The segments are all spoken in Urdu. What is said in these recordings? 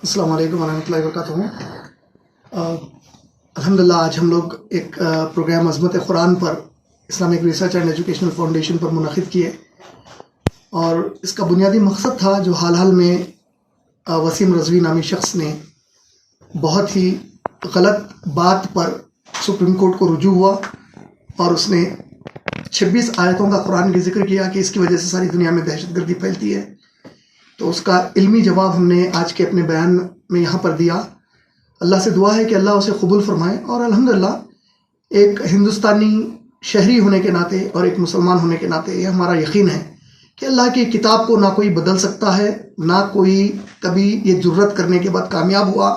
السلام علیکم ورحمۃ اللہ وبرکاتہ۔ الحمدللہ آج ہم لوگ ایک پروگرام عظمت قرآن پر Islamic research and educational foundation پر منعقد کیے، اور اس کا بنیادی مقصد تھا جو حال میں وسیم رضوی نامی شخص نے بہت ہی غلط بات پر سپریم کورٹ کو رجوع ہوا، اور اس نے 26 آیتوں کا قرآن کی ذکر کیا کہ اس کی وجہ سے ساری دنیا میں دہشت گردی پھیلتی ہے۔ تو اس کا علمی جواب ہم نے آج کے اپنے بیان میں یہاں پر دیا۔ اللہ سے دعا ہے کہ اللہ اسے قبول فرمائے، اور الحمدللہ ایک ہندوستانی شہری ہونے کے ناطے اور ایک مسلمان ہونے کے ناطے یہ ہمارا یقین ہے کہ اللہ کی کتاب کو نہ کوئی بدل سکتا ہے، نہ کوئی کبھی یہ جرت کرنے کے بعد کامیاب ہوا،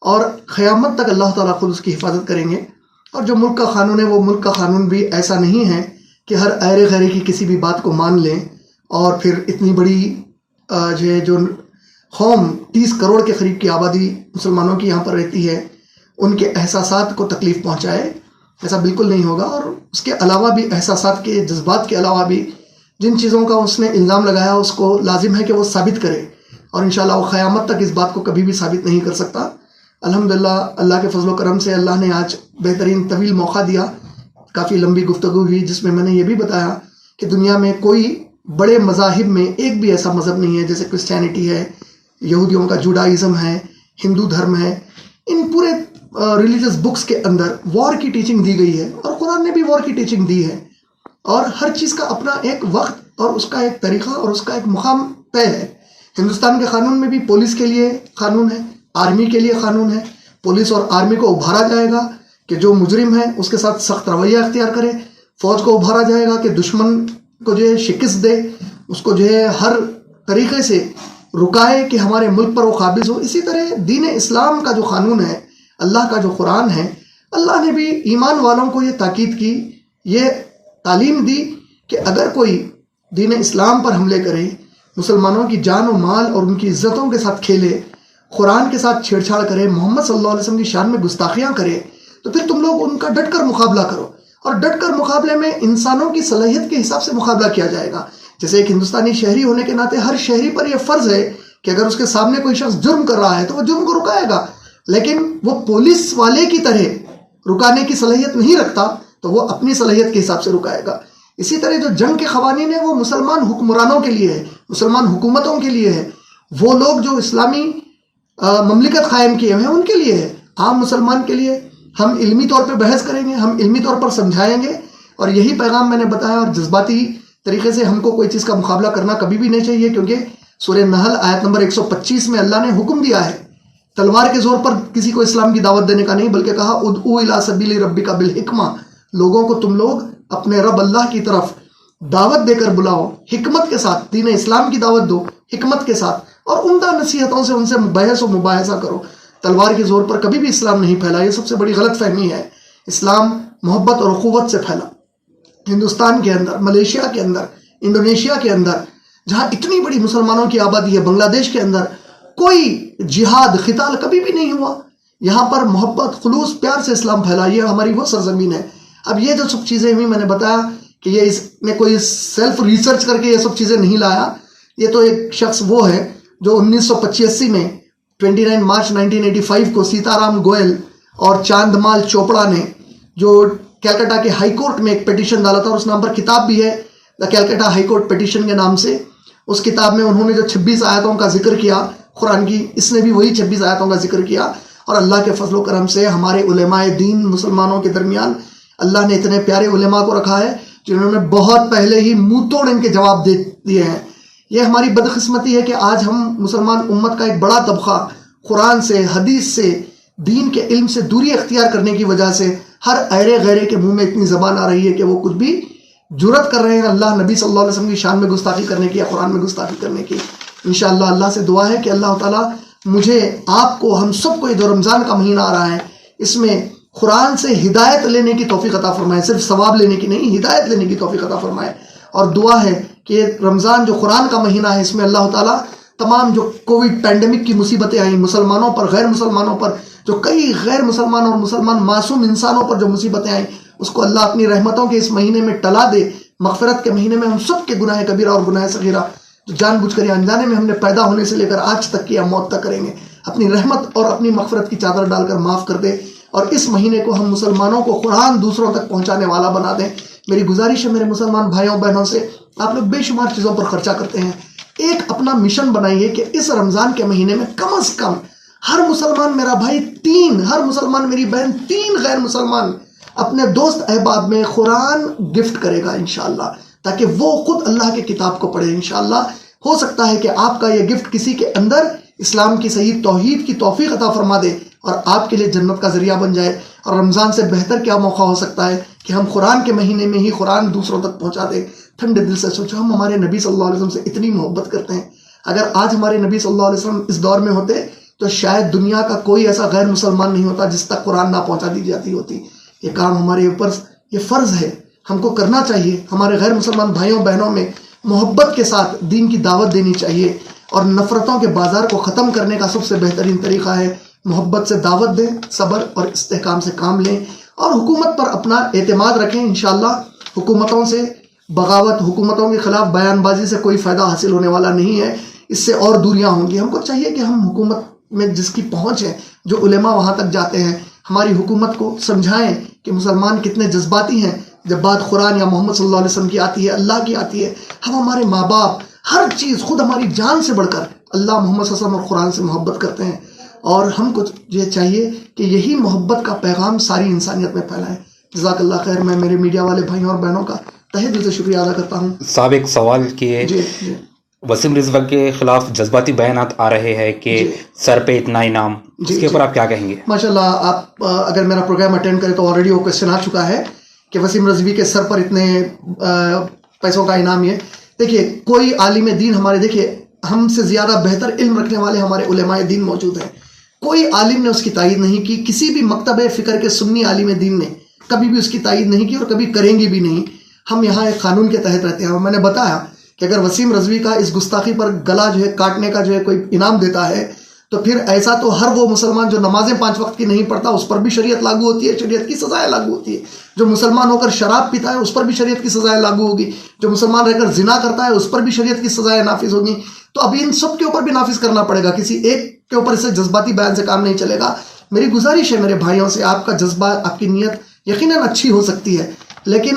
اور قیامت تک اللہ تعالیٰ خود اس کی حفاظت کریں گے۔ اور جو ملک کا قانون ہے وہ ملک کا قانون بھی ایسا نہیں ہے کہ ہر ایرے غیرے کی کسی بھی بات کو مان لیں اور پھر اتنی بڑی جو قوم 30 کروڑ کے قریب کی آبادی مسلمانوں کی یہاں پر رہتی ہے ان کے احساسات کو تکلیف پہنچائے۔ ایسا بالکل نہیں ہوگا، اور اس کے علاوہ بھی احساسات کے جذبات کے علاوہ بھی جن چیزوں کا اس نے الزام لگایا اس کو لازم ہے کہ وہ ثابت کرے، اور انشاءاللہ وہ قیامت تک اس بات کو کبھی بھی ثابت نہیں کر سکتا۔ الحمدللہ اللہ کے فضل و کرم سے اللہ نے آج بہترین طویل موقع دیا، کافی لمبی گفتگو ہوئی جس میں نے یہ بھی بتایا کہ دنیا میں کوئی بڑے مذاہب میں ایک بھی ایسا مذہب نہیں ہے، جیسے کرسچینٹی ہے، یہودیوں کا جوڈائزم ہے، ہندو دھرم ہے، ان پورے ریلیجس بکس کے اندر وار کی ٹیچنگ دی گئی ہے، اور قرآن نے بھی وار کی ٹیچنگ دی ہے، اور ہر چیز کا اپنا ایک وقت اور اس کا ایک طریقہ اور اس کا ایک مقام طے ہے۔ ہندوستان کے قانون میں بھی پولیس کے لیے قانون ہے، آرمی کے لیے قانون ہے۔ پولیس اور آرمی کو ابھارا جائے گا کہ جو مجرم ہے اس کے ساتھ سخت رویہ اختیار کرے، فوج کو ابھارا جائے گا کہ دشمن کو جو ہے شکست دے، اس کو جو ہے ہر طریقے سے رکائے کہ ہمارے ملک پر وہ قابض ہو۔ اسی طرح دین اسلام کا جو قانون ہے، اللہ کا جو قرآن ہے، اللہ نے بھی ایمان والوں کو یہ تاکید کی، یہ تعلیم دی کہ اگر کوئی دین اسلام پر حملے کرے، مسلمانوں کی جان و مال اور ان کی عزتوں کے ساتھ کھیلے، قرآن کے ساتھ چھیڑ چھاڑ کرے، محمد صلی اللہ علیہ وسلم کی شان میں گستاخیاں کرے، تو پھر تم لوگ ان کا ڈٹ کر مقابلہ کرو، اور ڈٹ کر مقابلے میں انسانوں کی صلاحیت کے حساب سے مقابلہ کیا جائے گا۔ جیسے ایک ہندوستانی شہری ہونے کے ناطے ہر شہری پر یہ فرض ہے کہ اگر اس کے سامنے کوئی شخص جرم کر رہا ہے تو وہ جرم کو رکائے گا، لیکن وہ پولیس والے کی طرح رکانے کی صلاحیت نہیں رکھتا تو وہ اپنی صلاحیت کے حساب سے رکائے گا۔ اسی طرح جو جنگ کے قوانین ہیں وہ مسلمان حکمرانوں کے لیے ہے، مسلمان حکومتوں کے لیے ہے، وہ لوگ جو اسلامی مملکت قائم کیے ہیں ان کے لیے ہے، عام مسلمان کے لیے۔ ہم علمی طور پہ بحث کریں گے، ہم علمی طور پر سمجھائیں گے، اور یہی پیغام میں نے بتایا، اور جذباتی طریقے سے ہم کو کوئی چیز کا مقابلہ کرنا کبھی بھی نہیں چاہیے، کیونکہ سورہ نحل آیت نمبر 125 میں اللہ نے حکم دیا ہے تلوار کے زور پر کسی کو اسلام کی دعوت دینے کا نہیں، بلکہ کہا ادعو الی سبیل ربک بالحکمہ، لوگوں کو تم لوگ اپنے رب اللہ کی طرف دعوت دے کر بلاؤ، حکمت کے ساتھ دین اسلام کی دعوت دو، حکمت کے ساتھ، اور عمدہ نصیحتوں سے ان سے بحث و مباحثہ کرو۔ تلوار کے زور پر کبھی بھی اسلام نہیں پھیلا، یہ سب سے بڑی غلط فہمی ہے۔ اسلام محبت اور اخوت سے پھیلا۔ ہندوستان کے اندر، ملیشیا کے اندر، انڈونیشیا کے اندر، جہاں اتنی بڑی مسلمانوں کی آبادی ہے، بنگلہ دیش کے اندر کوئی جہاد قتال کبھی بھی نہیں ہوا۔ یہاں پر محبت، خلوص، پیار سے اسلام پھیلا، یہ ہماری وہ سرزمین ہے۔ اب یہ جو سب چیزیں ہوئی، میں نے بتایا کہ یہ اس میں کوئی سیلف ریسرچ کر کے یہ سب چیزیں نہیں لایا، یہ تو ایک شخص وہ ہے جو 1985 میں 29 مارچ 1985 کو سیتارام گوئل اور چاندمال چوپڑا نے جو کلکتہ کے ہائی کورٹ میں ایک پیٹیشن ڈالا تھا، اور اس نام پر کتاب بھی ہے، دا کلکتہ ہائی کورٹ پیٹیشن کے نام سے۔ اس کتاب میں انہوں نے جو 26 آیتوں کا ذکر کیا قرآن کی، اس نے بھی وہی 26 آیتوں کا ذکر کیا، اور اللہ کے فضل و کرم سے ہمارے علماء دین مسلمانوں کے درمیان اللہ نے اتنے پیارے علماء کو رکھا ہے جنہوں نے بہت پہلے ہی منہ توڑ ان کے جواب دے دیے ہیں۔ یہ ہماری بدقسمتی ہے کہ آج ہم مسلمان امت کا ایک بڑا طبقہ قرآن سے، حدیث سے، دین کے علم سے دوری اختیار کرنے کی وجہ سے ہر ایرے غیرے کے منہ میں اتنی زبان آ رہی ہے کہ وہ کچھ بھی جرت کر رہے ہیں اللہ نبی صلی اللہ علیہ وسلم کی شان میں گستاخی کرنے کی یا قرآن میں گستاخی کرنے کی۔ انشاءاللہ اللہ سے دعا ہے کہ اللہ تعالیٰ مجھے، آپ کو، ہم سب کو، یہ جو رمضان کا مہینہ آ رہا ہے اس میں قرآن سے ہدایت لینے کی توفیق عطا فرمائے، صرف ثواب لینے کی نہیں، ہدایت لینے کی توفیق عطا فرمائے۔ اور دعا ہے کہ رمضان جو قرآن کا مہینہ ہے اس میں اللہ تعالیٰ تمام جو کووڈ پینڈیمک کی مصیبتیں آئیں، مسلمانوں پر، غیر مسلمانوں پر، جو کئی غیر مسلمان اور مسلمان معصوم انسانوں پر جو مصیبتیں آئیں، اس کو اللہ اپنی رحمتوں کے اس مہینے میں ٹلا دے۔ مغفرت کے مہینے میں ہم سب کے گناہ کبیرہ اور گناہ صغیرہ جو جان بوجھ کر یا انجانے میں ہم نے پیدا ہونے سے لے کر آج تک کی یا موت تک کریں گے، اپنی رحمت اور اپنی مغفرت کی چادر ڈال کر معاف کر دے اور اس مہینے کو ہم مسلمانوں کو قرآن دوسروں تک پہنچانے والا بنا دیں. میری گزارش ہے میرے مسلمان بھائیوں بہنوں سے, آپ لوگ بے شمار چیزوں پر خرچہ کرتے ہیں, ایک اپنا مشن بنائیے کہ اس رمضان کے مہینے میں کم از کم ہر مسلمان میرا بھائی 3, ہر مسلمان میری بہن 3 غیر مسلمان اپنے دوست احباب میں قرآن گفٹ کرے گا انشاءاللہ, تاکہ وہ خود اللہ کے کتاب کو پڑھے انشاءاللہ. ہو سکتا ہے کہ آپ کا یہ گفٹ کسی کے اندر اسلام کی صحیح توحید کی توفیق عطا فرما دے اور آپ کے لیے جنت کا ذریعہ بن جائے. اور رمضان سے بہتر کیا موقع ہو سکتا ہے کہ ہم قرآن کے مہینے میں ہی قرآن دوسروں تک پہنچا دیں. ٹھنڈے دل سے سوچو, ہم ہمارے نبی صلی اللہ علیہ وسلم سے اتنی محبت کرتے ہیں. اگر آج ہمارے نبی صلی اللہ علیہ وسلم اس دور میں ہوتے تو شاید دنیا کا کوئی ایسا غیر مسلمان نہیں ہوتا جس تک قرآن نہ پہنچا دی جاتی ہوتی. یہ کام ہمارے اوپر یہ فرض ہے, ہم کو کرنا چاہیے. ہمارے غیر مسلمان بھائیوں بہنوں میں محبت کے ساتھ دین کی دعوت دینی چاہیے, اور نفرتوں کے بازار کو ختم کرنے کا سب سے بہترین طریقہ ہے محبت سے دعوت دیں, صبر اور استحکام سے کام لیں, اور حکومت پر اپنا اعتماد رکھیں. انشاءاللہ حکومتوں سے بغاوت, حکومتوں کے خلاف بیان بازی سے کوئی فائدہ حاصل ہونے والا نہیں ہے, اس سے اور دوریاں ہوں گی. ہم کو چاہیے کہ ہم حکومت میں جس کی پہنچ ہے, جو علماء وہاں تک جاتے ہیں, ہماری حکومت کو سمجھائیں کہ مسلمان کتنے جذباتی ہیں. جب بات قرآن یا محمد صلی اللہ علیہ وسلم کی آتی ہے, اللہ کی آتی ہے, ہم ہمارے ماں باپ ہر چیز خود ہماری جان سے بڑھ کر اللہ محمد صلی اللہ علیہ وسلم اور قرآن سے محبت کرتے ہیں, اور ہم کو یہ چاہیے کہ یہی محبت کا پیغام ساری انسانیت میں پھیلائے. جزاک اللہ خیر. میں میرے میڈیا والے بھائیوں اور بہنوں کا تہہ دل سے شکریہ ادا کرتا ہوں. صاحب ایک سوال کیے, وسیم رضوی کے خلاف جذباتی بیانات آ رہے ہیں کہ سر پہ اتنا انعام, اس کے اوپر آپ کیا کہیں گے؟ ماشاءاللہ, آپ اگر میرا پروگرام اٹینڈ کریں تو آلریڈی وہ کوشچن آ چکا ہے کہ وسیم رضوی کے سر پر اتنے پیسوں کا انعام. یہ دیکھیے, کوئی عالم دین ہمارے, دیکھیے ہم سے زیادہ بہتر علم رکھنے والے ہمارے علماء دین موجود ہیں, کوئی عالم نے اس کی تائید نہیں کی. کسی بھی مکتب فکر کے سنی عالم دین نے کبھی بھی اس کی تائید نہیں کی اور کبھی کریں گے بھی نہیں. ہم یہاں ایک قانون کے تحت رہتے ہیں. میں نے بتایا کہ اگر وسیم رضوی کا اس گستاخی پر گلا جو ہے کاٹنے کا جو ہے کوئی انعام دیتا ہے, تو پھر ایسا تو ہر وہ مسلمان جو نمازیں 5 وقت کی نہیں پڑھتا اس پر بھی شریعت لاگو ہوتی ہے, شریعت کی سزائیں لاگو ہوتی ہے. جو مسلمان ہو کر شراب پیتا ہے اس پر بھی شریعت کی سزائیں لاگو ہوگی. جو مسلمان رہ کر زنا کرتا ہے اس پر بھی شریعت کی سزائیں نافذ ہوگی. تو اب ان سب کے اوپر بھی نافذ کرنا پڑے گا, کسی ایک کے اوپر اس سے جذباتی بیان سے کام نہیں چلے گا. میری گزارش ہے میرے بھائیوں سے, آپ کا جذبہ, آپ کی نیت یقیناً اچھی ہو سکتی ہے, لیکن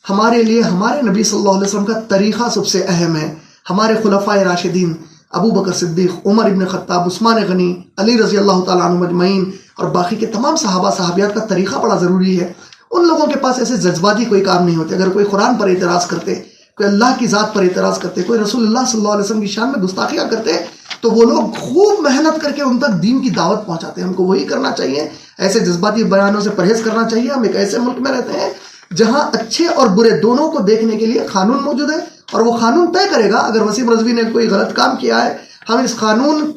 ہمارے لیے ہمارے نبی صلی اللہ علیہ وسلم کا طریقہ سب سے اہم ہے. ہمارے خلفائے راشدین ابو بکر صدیق, عمر ابن خطاب, عثمان غنی, علی رضی اللہ تعالیٰ عنہ مجمعین اور باقی کے تمام صحابہ صحابیات کا طریقہ بڑا ضروری ہے. ان لوگوں کے پاس ایسے جذباتی کوئی کام نہیں ہوتے. اگر کوئی قرآن پر اعتراض کرتے, کوئی اللہ کی ذات پر اعتراض کرتے, کوئی رسول اللہ صلی اللہ علیہ وسلم کی شان میں گستاخیاں کرتے, تو وہ لوگ خوب محنت کر کے ان تک دین کی دعوت پہنچاتے ہیں. ہم کو وہی کرنا چاہیے, ایسے جذباتی بیانوں سے پرہیز کرنا چاہیے. ہم ایک ایسے ملک میں رہتے ہیں جہاں اچھے اور برے دونوں کو دیکھنے کے لیے قانون موجود ہے, اور وہ قانون طے کرے گا. اگر وسیم رضوی نے کوئی غلط کام کیا ہے, ہم اس قانون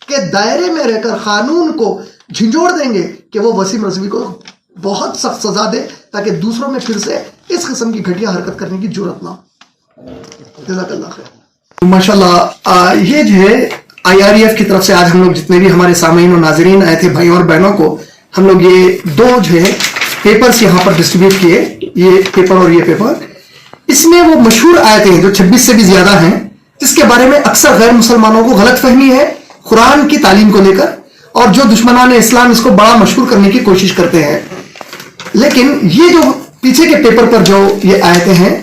کے دائرے میں رہ کر قانون کو جھنجھوڑ دیں گے کہ وہ وسیم رضوی کو بہت سخت سزا دے, تاکہ دوسروں میں پھر سے اس قسم کی گھٹیا حرکت کرنے کی جرت نہ ہو. جزاک اللہ خیر. ماشاءاللہ, یہ جو ہے IREF کی طرف سے آج ہم لوگ جتنے بھی ہمارے سامعین اور ناظرین آئے تھے بھائیوں اور بہنوں کو, ہم لوگ یہ 2 جو ہے پیپرز یہاں پر ڈسٹریبیوٹ کیے, یہ پیپر اور یہ پیپر. اس میں وہ مشہور آیتیں ہیں جو 26 سے بھی زیادہ ہیں, جس کے بارے میں اکثر غیر مسلمانوں کو غلط فہمی ہے قرآن کی تعلیم کو لے کر, اور جو دشمنان اسلام اس کو بڑا مشہور کرنے کی کوشش کرتے ہیں. لیکن یہ جو پیچھے کے پیپر پر جو یہ آیتیں ہیں,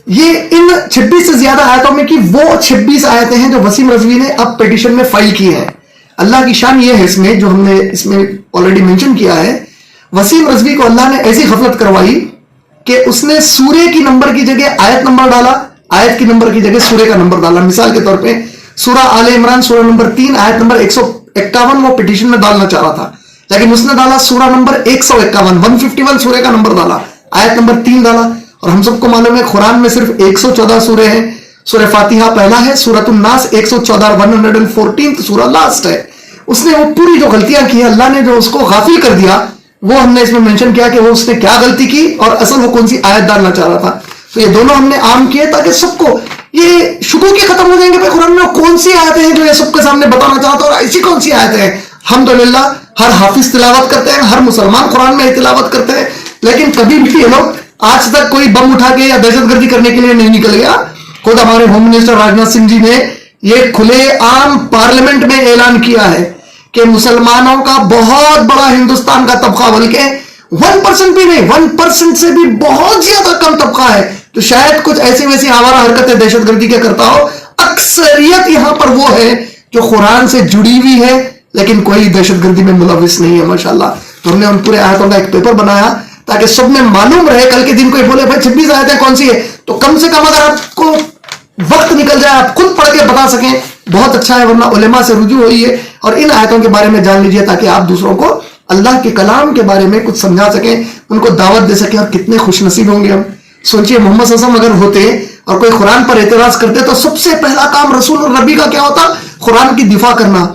یہ ان 26 سے زیادہ آیتوں میں کی وہ 26 آیتیں ہیں جو وسیم رضوی نے اب پیٹیشن میں فائل کی ہیں. اللہ کی شان یہ ہے اس میں, جو ہم نے اس میں آلریڈی مینشن کیا ہے, وسیم رضوی کو اللہ نے ایسی غفلت کروائی کہ اس نے سورے کی نمبر کی جگہ آیت نمبر ڈالا, آیت کی نمبر کی جگہ سورے کا نمبر ڈالا. مثال کے طور پہ سورہ آل عمران سورہ نمبر 3 آیت نمبر 151 وہ پیٹیشن میں ڈالنا چاہ رہا تھا, لیکن اس نے ڈالا سورہ نمبر 151 سورے کا نمبر ڈالا, آیت نمبر 3 ڈالا. اور ہم سب کو معلوم ہے قرآن میں صرف 114 سورے ہیں. سورہ فاتحہ پہلا ہے, سورۃ الناس 114 114 سورہ لاسٹ ہے. اس نے وہ پوری جو غلطیاں کی, اللہ نے جو اس کو غافل کر دیا, وہ ہم نے اس میں مینشن کیا کہ وہ اس نے کیا غلطی کی اور اصل وہ کون سی آیت ڈالنا چاہ رہا تھا. تو یہ دونوں ہم نے عام کیے تاکہ سب کو یہ شکوک ختم ہو جائیں گے. قرآن میں کون سی آیتیں ہیں جو یہ سب کے سامنے بتانا چاہتا, اور ایسی کون سی آیتیں ہیں. الحمدللہ ہر حافظ تلاوت کرتے ہیں, ہر مسلمان قرآن میں تلاوت کرتے ہیں, لیکن کبھی بھی یہ لوگ آج تک کوئی بم اٹھا کے یا دہشت گردی کرنے کے لیے نہیں نکل گیا. خود ہمارے ہوم منسٹر راجناتھ سنگھ جی نے یہ کھلے عام پارلیمنٹ میں اعلان کیا ہے کہ مسلمانوں کا بہت بڑا ہندوستان کا طبقہ، بلکہ 1% بھی نہیں، 1% سے بھی بہت زیادہ کم طبقہ ہے تو شاید کچھ ایسی ویسی آوارہ حرکتیں دہشت گردی کے کرتا ہو. اکثریت یہاں پر وہ ہے جو قرآن سے جڑی ہوئی ہے لیکن کوئی دہشت گردی میں ملوث نہیں ہے ماشاءاللہ. تو ہم نے ان پورے آیتوں کا ایک پیپر بنایا تاکہ سب میں معلوم رہے. کل کے دن کوئی بولے بھائی 26 آیتیں کون سی ہے، تو کم سے کم اگر آپ کو وقت نکل جائے آپ خود پڑھ کے بتا سکیں بہت اچھا ہے، ورنہ علماء سے رجوع ہوئی ہے اور ان آیتوں کے بارے میں جان لیجئے تاکہ آپ دوسروں کو اللہ کے کلام کے بارے میں کچھ سمجھا سکیں، ان کو دعوت دے سکیں. اور کتنے خوش نصیب ہوں گے ہم. سوچئے محمد صلی اللہ علیہ وسلم اگر ہوتے اور کوئی قرآن پر اعتراض کرتے تو سب سے پہلا کام رسول اور نبی کا کیا ہوتا؟ قرآن کی دفاع کرنا.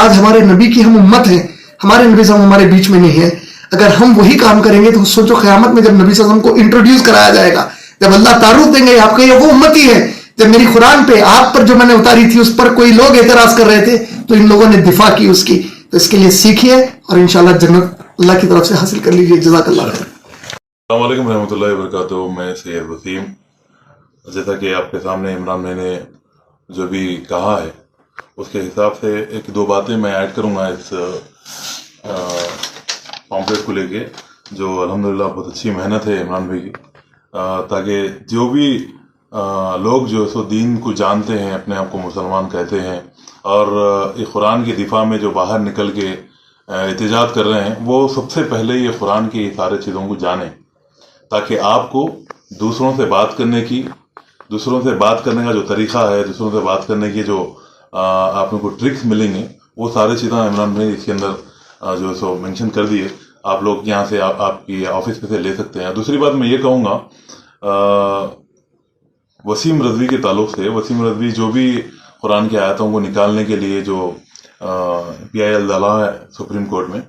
آج ہمارے نبی کی ہم امت ہیں، ہمارے نبی صلی اللہ علیہ وسلم ہمارے بیچ میں نہیں ہے. اگر ہم وہی کام کریں گے تو سوچو قیامت میں جب نبی صلی اللہ علیہ وسلم کو انٹروڈیوس کرایا جائے گا، جب اللہ تعارف دیں گے آپ کا یہ وہ امتی ہے، جب میری قرآن پہ آپ پر جو میں نے اتاری تھی اس پر کوئی لوگ اعتراض کر رہے تھے تو ان لوگوں نے دفاع کی اس کی. تو اس کے لیے سیکھیے اور انشاءاللہ جنت اللہ کی طرف سے حاصل کر لیجیے. جزاک اللہ خیر. السلام علیکم رحمۃ اللہ وبرکاتہ. میں سید وسیم. جیسا کہ آپ کے سامنے عمران بھائی نے جو بھی کہا ہے اس کے حساب سے ایک دو باتیں میں ایڈ کروں گا اس پامپلیٹ کو لے کے، جو الحمدللہ بہت اچھی محنت ہے عمران بھائی کی، تاکہ جو بھی لوگ جو سو دین کو جانتے ہیں، اپنے آپ کو مسلمان کہتے ہیں اور یہ قرآن کی دفاع میں جو باہر نکل کے احتجاج کر رہے ہیں، وہ سب سے پہلے یہ قرآن کی سارے چیزوں کو جانیں، تاکہ آپ کو دوسروں سے بات کرنے کا جو طریقہ ہے، دوسروں سے بات کرنے کی جو آپ کو ٹرکس ملیں گے، وہ سارے چیزیں عمران بھائی اس کے اندر جو سو مینشن کر دیے. آپ لوگ یہاں سے آپ کی آفس پہ سے لے سکتے ہیں. دوسری بات میں یہ کہوں گا وسیم رضوی کے تعلق سے، وسیم رضوی جو بھی قرآن کی آیتوں کو نکالنے کے لیے جو PIL ڈالا ہے سپریم کورٹ میں،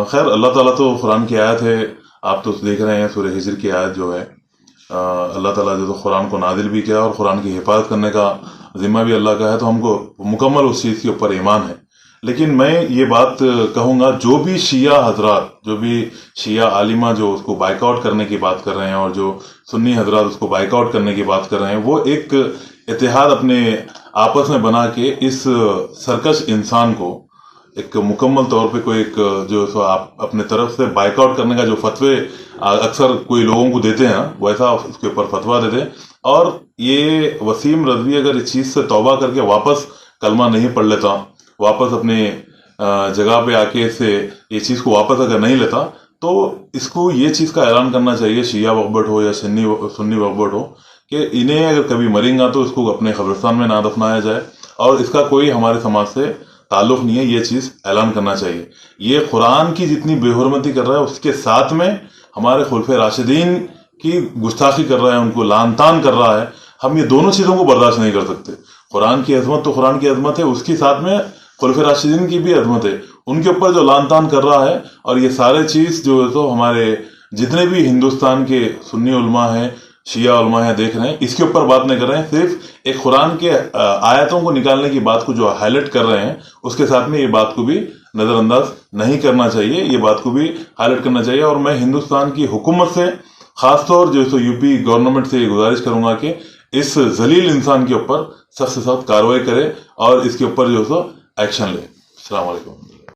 خیر اللہ تعالیٰ تو قرآن کی آیت ہے، آپ تو دیکھ رہے ہیں سورہ ہجر کی آیت جو ہے، اللہ تعالیٰ جو تو قرآن کو نازل بھی کیا اور قرآن کی حفاظت کرنے کا ذمہ بھی اللہ کا ہے، تو ہم کو مکمل اس چیز کے اوپر ایمان ہے. لیکن میں یہ بات کہوں گا، جو بھی شیعہ حضرات، جو بھی شیعہ عالمہ جو اس کو بائیک آؤٹ کرنے کی بات کر رہے ہیں اور جو سنی حضرات اس کو بائیک آؤٹ کرنے کی بات کر رہے ہیں، وہ ایک اتحاد اپنے آپس میں بنا کے اس سرکش انسان کو ایک مکمل طور پہ کوئی ایک جو سو آپ اپنے طرف سے بائیک آؤٹ کرنے کا جو فتوے اکثر کوئی لوگوں کو دیتے ہیں ویسا اس کے اوپر فتویٰ دیتے ہیں. اور یہ وسیم رضوی اگر اس چیز سے توبہ کر کے واپس کلمہ نہیں پڑھ لیتا، واپس اپنے جگہ پہ آ کے سے یہ چیز کو واپس اگر نہیں لیتا، تو اس کو یہ چیز کا اعلان کرنا چاہیے، شیعہ وقبٹ ہو یا سنی وقبٹ ہو، کہ انہیں اگر کبھی مریں گا تو اس کو اپنے قبرستان میں نہ دفنایا جائے اور اس کا کوئی ہمارے سماج سے تعلق نہیں ہے. یہ چیز اعلان کرنا چاہیے. یہ قرآن کی جتنی بے حرمتی کر رہا ہے اس کے ساتھ میں ہمارے خلفۂ راشدین کی گستاخی کر رہا ہے، ان کو لعن طعن کر رہا ہے. ہم یہ دونوں چیزوں کو برداشت نہیں کر سکتے. قرآن کی عظمت تو قرآن کی عظمت ہے، اس کے ساتھ میں خلفۂ راشدین کی بھی عظمت ہے، ان کے اوپر جو لعن طعن کر رہا ہے. اور یہ سارے چیز جو ہے تو ہمارے جتنے بھی ہندوستان کے سنی علماء ہیں، شیعہ علماء ہیں، دیکھ رہے ہیں، اس کے اوپر بات نہیں کر رہے ہیں. صرف ایک قرآن کے آیتوں کو نکالنے کی بات کو جو ہائی لائٹ کر رہے ہیں، اس کے ساتھ میں یہ بات کو بھی نظر انداز نہیں کرنا چاہیے، یہ بات کو بھی ہائی لائٹ کرنا چاہیے. اور میں ہندوستان کی حکومت سے خاص طور جو سو UP گورنمنٹ سے یہ گزارش کروں گا کہ اس ذلیل انسان کے اوپر سخت سے سخت کارروائی کرے اور اس کے اوپر جو سو ایکشن لے. السلام علیکم.